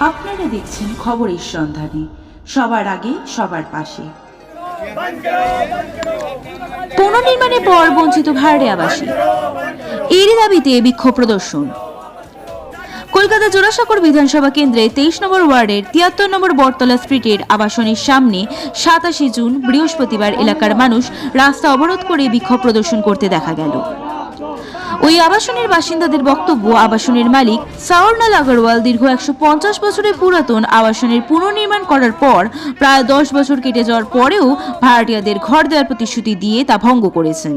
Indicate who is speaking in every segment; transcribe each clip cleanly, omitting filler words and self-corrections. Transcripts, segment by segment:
Speaker 1: আপনারা দেখছেন খবরের সন্ধানে, সবার আগে সবার পাশে। পুনর্নির্মাণের পর বঞ্চিত ভাড়াটে আবাসী, এরই দাবিতে বিক্ষোভ প্রদর্শন। কলকাতা জোড়াসাঁকোর বিধানসভা কেন্দ্রে 23 নম্বর ওয়ার্ডের 73 নম্বর বটতলা স্ট্রিটের আবাসনের সামনে 27 জুন বৃহস্পতিবার এলাকার মানুষ রাস্তা অবরোধ করে বিক্ষোভ প্রদর্শন করতে দেখা গেল। ওই আবাসনের বাসিন্দাদের বক্তব্য, আবাসনের মালিক সাওরনাল আগরওয়াল দীর্ঘ 150 বছরের পুরাতন আবাসনের পুনর্নির্মাণ করার পর প্রায় 10 বছর কেটে যাওয়ার পরেও ভাড়াটিয়াদের ঘর দেওয়ার প্রতিশ্রুতি দিয়ে তা ভঙ্গ করেছেন।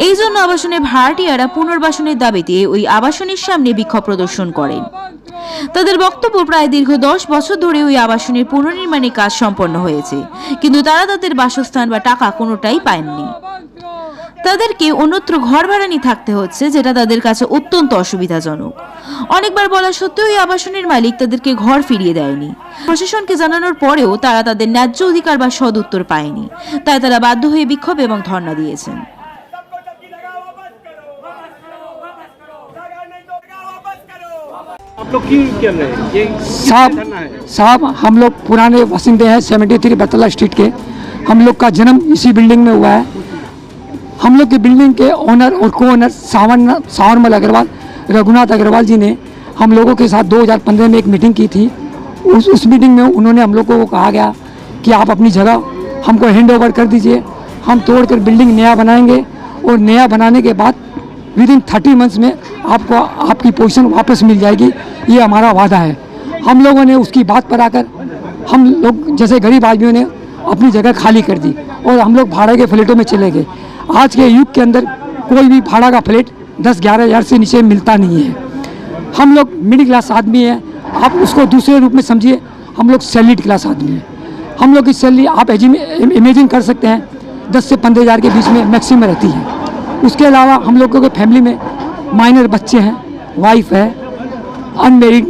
Speaker 1: এই জন্য আবাসনের ভাড়াটিয়ারা পুনর্বাসনের দাবিতে ওই আবাসনের সামনে বিক্ষোভ প্রদর্শন করেন। তাদের বক্তব্য, প্রায় দীর্ঘ 10 বছর ধরে ওই আবাসনের পুনর্নির্মাণের কাজ সম্পন্ন হয়েছে, কিন্তু তারা তাদের বাসস্থান বা টাকা কোনোটাই পায়নি। তাদেরকে অন্যত্র ঘর ভাড়া নিয়ে থাকতে হচ্ছে, যেটা তাদের কাছে অত্যন্ত অসুবিধাজনক। অনেকবার বলা সত্ত্বেও ওই আবাসনের মালিক তাদেরকে ঘর ফিরিয়ে দেয়নি। প্রশাসনকে জানানোর পরেও তারা তাদের ন্যায্য অধিকার বা সদ উত্তর পায়নি, তাই তারা বাধ্য হয়ে বিক্ষোভ এবং ধর্ণা দিয়েছেন।
Speaker 2: साहब हम लोग पुराने बासिंदे हैं 73 बतला स्ट्रीट के। हम लोग का जन्म इसी बिल्डिंग में हुआ है। हम लोग की बिल्डिंग के ओनर और को ओनर सावरमल अग्रवाल रघुनाथ अग्रवाल जी ने हम लोगों के साथ 2015 में एक मीटिंग की थी। उस मीटिंग में उन्होंने हम लोगों को कहा गया कि आप अपनी जगह हमको हैंड ओवर कर दीजिए, हम तोड़कर बिल्डिंग नया बनाएंगे और नया बनाने के बाद विदिन 30 मंथ्स में आपको आपकी पोजीशन वापस मिल जाएगी, ये हमारा वादा है। हम लोगों ने उसकी बात पर आकर हम लोग जैसे गरीब आदमियों ने अपनी जगह खाली कर दी और हम लोग भाड़े के फ्लैटों में चले गए। आज के युग के अंदर कोई भी भाड़ा का फ्लैट 10-11 हज़ार से नीचे मिलता नहीं है। हम लोग मिडिल क्लास आदमी हैं, आप उसको दूसरे रूप में समझिए, हम लोग सैलरीड क्लास आदमी हैं। हम लोग की सैलरी आप इमेजिन कर सकते हैं 10 से 15 हज़ार के बीच में मैक्सिमम रहती है। उसके अलावा हम लोगों के फैमिली में माइनर बच्चे हैं, वाइफ है, अनमेरिड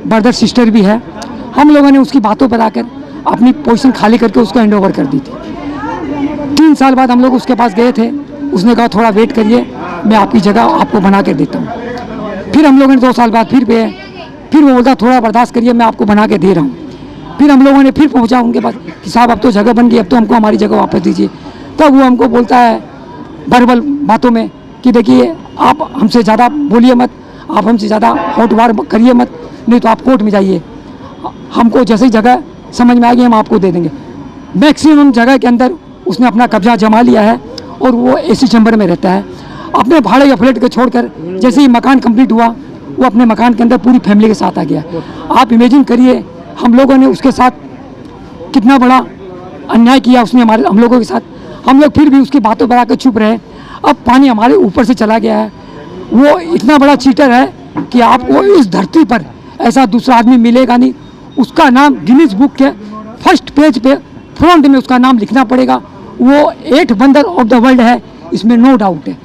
Speaker 2: ब्रदर सिस्टर भी है। हम लोगों ने उसकी बातों पर आकर अपनी पोजीशन खाली करके उसको हैंड ओवर कर दी थी। 3 साल बाद हम लोग उसके पास गए थे, उसने कहा थोड़ा वेट करिए, मैं आपकी जगह आपको बना के देता हूँ। फिर हम लोगों ने 2 साल बाद फिर गए, फिर वो बोलता थोड़ा बर्दाश्त करिए, मैं आपको बना के दे रहा हूँ। फिर हम लोगों ने फिर पहुँचा उनके पास कि साहब अब तो जगह बन गई, अब तो हमको हमारी जगह वापस दीजिए। तब वो हमको बोलता है बरबल बातों में कि देखिए आप हमसे ज़्यादा बोलिए मत, आप हमसे ज़्यादा हॉट वार करिए मत, नहीं तो आप कोर्ट में जाइए, हमको जैसे ही जगह समझ में आएगी हम आपको दे देंगे। मैक्सिमम जगह के अंदर उसने अपना कब्जा जमा लिया है और वो एसी चैम्बर में रहता है। अपने भाड़े या फ्लैट को छोड़कर जैसे ही मकान कंप्लीट हुआ वो अपने मकान के अंदर पूरी फैमिली के साथ आ गया। आप इमेजिन करिए हम लोगों ने उसके साथ कितना बड़ा अन्याय किया उसने हम लोगों के साथ। हम लोग फिर भी उसकी बातों पर आकर चुप रहे। अब पानी हमारे ऊपर से चला गया है। वो इतना बड़ा चीटर है कि आपको इस धरती पर ऐसा दूसरा आदमी मिलेगा नहीं। उसका नाम गिनीज बुक के फर्स्ट पेज पे फ्रंट में उसका नाम लिखना पड़ेगा। वो 8 वंडर ऑफ द वर्ल्ड है, इसमें नो डाउट है।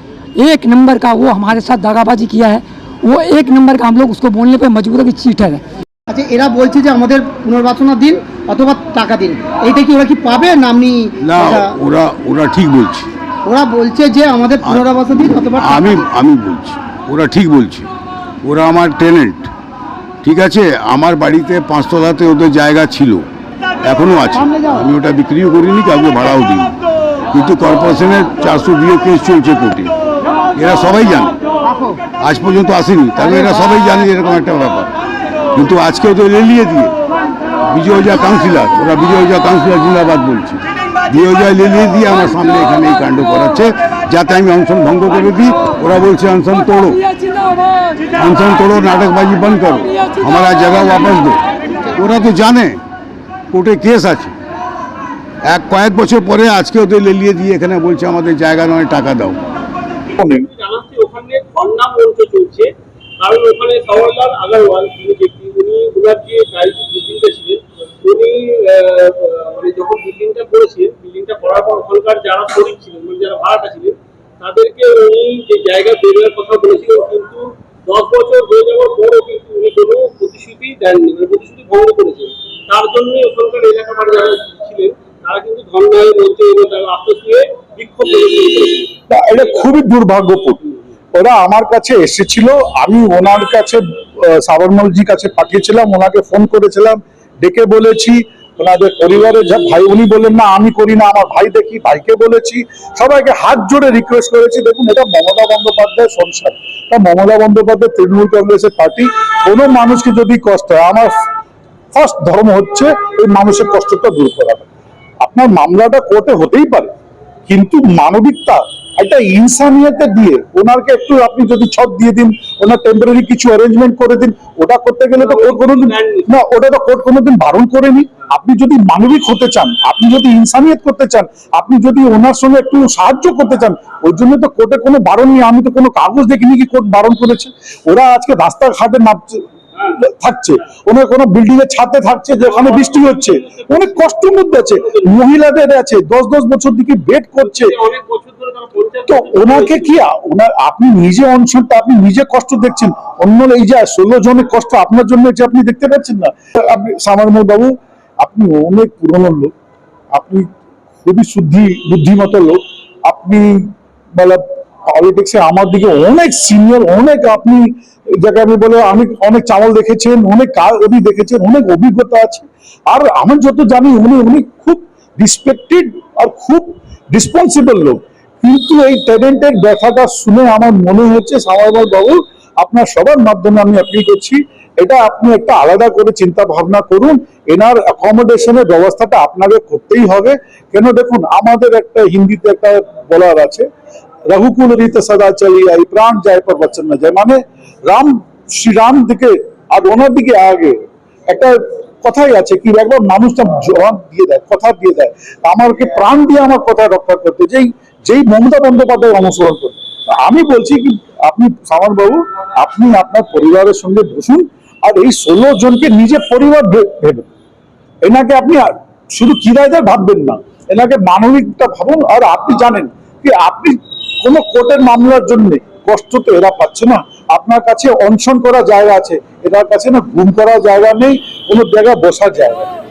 Speaker 2: 1 नंबर का वो हमारे साथ दागाबाजी किया है। वो 1 नंबर का हम लोग उसको बोलने पे मजबूर है कि चीटर है।
Speaker 3: আচ্ছা, এরা বলছে যে আমাদের পুনর্বাসনা দিন অথবা টাকা দিন, এইটা কি ওরা কি পাবে না? আপনি
Speaker 4: না, ওরা ঠিক বলছে।
Speaker 3: ওরা বলছে যে আমাদের পুনর্বাসন দিন অথবা
Speaker 4: আমি বলছি ওরা ঠিক বলছে। ওরা আমার টেনেন্ট, ঠিক আছে। আমার বাড়িতে 5 তলাতে ওদের জায়গা ছিল, এখনও আছে। আমি ওটা বিক্রিও করিনি, কাউকে ভাড়াও দিইনি, কিন্তু কর্পোরেশনের 400 কেস চলছে কোর্টে। এরা সবাই জানে, আজ পর্যন্ত আসেনি, তাহলে এরা সবাই জানে এরকম একটা ব্যাপার। কিন্তু আজকে ওদের লেলিয়ে দিয়ে বিজয়জা কাউন্সিলর, ওরা বিজয়জা কাউন্সিলর জিন্দাবাদ বলছে, বিজয়জয় লেলিয়ে দিয়ে আমার সামনে এখানে এই কাণ্ড করাচ্ছে যাতে আমি অনশন ভঙ্গ করে দিই। ওরা বলছে অনশন তোড়ো, নাটকবাজি বন্ধ করো, हमारा जगह वापस दो। ওরা তো জানে কোর্টে কেস আছে। কয়েক বছর পরে আজকে ওদের লেলিয়ে দিয়ে এখানে বলছে আমাদের জায়গা নয়, টাকা দাও।
Speaker 5: ওখানে ধর্ণা মঞ্চ চলছে, কারণ ওখানে সাওরলাল আগরওয়াল উনি ওনার যে বিল্ডিংটা ছিলেন, উনি মানে যখন বিল্ডিংটা করেছেন, বিল্ডিংটা করার পর ওখানকার যারা শ্রমিক ছিলেন, মানে যারা ভাড়াটা ছিলেন, তাদেরকে উনি যে জায়গা বেরোয়ার কথা বলেছিলেন, কিন্তু 10 বছর হয়ে যাওয়ার পরও কিন্তু উনি কোনো প্রতিশ্রুতি দেননি, মানে প্রতিশ্রুতি ভঙ্গ করেছেন। তার জন্যই ওখানকার এলাকার যারা ছিলেন তারা কিন্তু ধর্ণায় মঞ্চে এবং তারা আস্তে বিক্ষোভ করেছেন।
Speaker 6: এটা খুবই দুর্ভাগ্যপূর্ণ। ওরা আমার কাছে এসেছিল, আমি ওনার কাছে সাবরমলজি কাছে পাঠিয়েছিলাম, ওনাকে ফোন করেছিলাম, ডেকে বলেছি, ওনাদের পরিবারের যা ভাই, উনি বললেন না আমি করি না, আমার ভাই দেখি, ভাইকে বলেছি, সবাইকে হাত জোড়ে রিকোয়েস্ট করেছি। দেখুন, এটা মমতা বন্দ্যোপাধ্যায়ের সংসার, এটা মমতা বন্দ্যোপাধ্যায় তৃণমূল কংগ্রেসের পার্টি। কোনো মানুষকে যদি কষ্ট হয়, আমার ফার্স্ট ধর্ম হচ্ছে এই মানুষের কষ্টটা দূর করা। আপনার মামলাটা কোর্টে হতেই পারে, কিন্তু মানবিকতা, একটা ইনসানিয়তে দিয়ে ওনারকে একটু আপনি যদি ছক দিয়ে দিন, ওনার টেম্পোরারি কিছু অ্যারেঞ্জমেন্ট করে দিন, ওটা করতে গেলে তো কোর্ট কোনোদিন না, ওটা তো কোর্ট কোনোদিন বারণ করেনি। আপনি যদি মানবিক হতে চান, আপনি যদি ইনসানিয়ত করতে চান, আপনি যদি ওনার সঙ্গে একটু সাহায্য করতে চান, ওই জন্য তো কোর্টে কোনো বারণ নেই। আমি তো কোনো কাগজ দেখিনি কি কোর্ট বারণ করেছে। ওরা আজকে রাস্তাঘাটে নামছে, থাকছে, ওনার কোনো বিল্ডিং এর ছাদে থাকছে, যেখানে বৃষ্টি হচ্ছে, অনেক কষ্টের মধ্যে আছে, মহিলাদের আছে, 10 বছর দিকে বেড করছে।
Speaker 5: অনেক বছর ধরে তারা পঞ্চায়েত
Speaker 6: তো ওনাকে কি আপনি নিজে অনশনটা আপনি নিজে কষ্ট দেখছেন, অন্য এই যে 16 জনের কষ্ট আপনার জন্য যে আপনি দেখতে পাচ্ছেন না। আপনি সামারমল বাবু, আপনি অনেক পুরনো লোক, আপনি খুবই বুদ্ধিমত লোক, আপনি বলা পলিটিক্সে আমার দিকে অনেক সিনিয়র, অনেক আপনি যাকে আমি বলে আমি অনেক চাওয়াল দেখেছেন, অনেক উনি দেখেছেন, অনেক অভিজ্ঞতা আছে। আর আমি যত জানি উনি খুব রিসপেক্টেড আর খুব রেসপন্সিবল লোক। কিন্তু এই ট্যালেন্টের ব্যথাটা শুনে আমার মনে হচ্ছে সামারমল বাবু, আপনার সবার মাধ্যমে আমি অ্যাপিল করছি, এটা আপনি একটা আলাদা করে চিন্তা ভাবনা করুন। এনার অ্যাকোমোডেশনের ব্যবস্থাটা আপনাকে করতেই হবে। কেন দেখুন, আমাদের একটা হিন্দিতে একটা বলার আছে, রঘুকুল রীত সদা চলি আই, প্রাণ যায় পর বচন না যায়, মানে শ্রীরাম দিকে আর ওনার দিকে আগে একটা কথাই আছে কি, একবার মানুষটা জবাব দিয়ে দেয়, কথা দিয়ে দেয়, আমাকে প্রাণ দিয়ে আমার কথা রক্ষা করতে, যেই মমতা বন্দ্যোপাধ্যায় অনুসরণ করে। আমি বলছি কি, আপনি সামর বাবু, আপনি আপনার পরিবারের সঙ্গে বসুন, আর এই 16 জনকে নিজের পরিবার ভেবেন। এনাকে আপনি শুধু কিরায়দার ভাববেন না, এনাকে মানবিকটা ভাবুন। আর আপনি জানেন কি, আপনি কোনো কোর্টের মামলার জন্য কষ্ট তো এরা পাচ্ছে না। আপনার কাছে অনশন করা জায়গা আছে, এদের কাছে না ঘুম করার জায়গা নেই, কোনো জায়গায় বসার জায়গা নেই।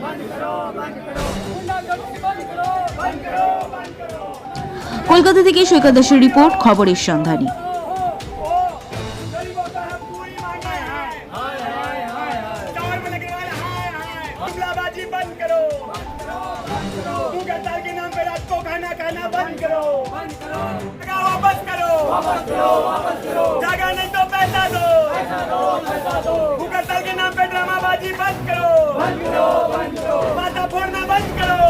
Speaker 1: কলকাতা থেকে সৈকত দাসের রিপোর্ট, খবরের সন্ধানী।
Speaker 7: हमलाबाजी बंद करो, भूख हड़ताल के नाम पे रात को खाना खाना बंद करो, जगह वापस करो, जगह नहीं तो पैसा दो, भूख हड़ताल के नाम पे ड्रामाबाजी बंद करो, माथा फोड़ना बंद करो,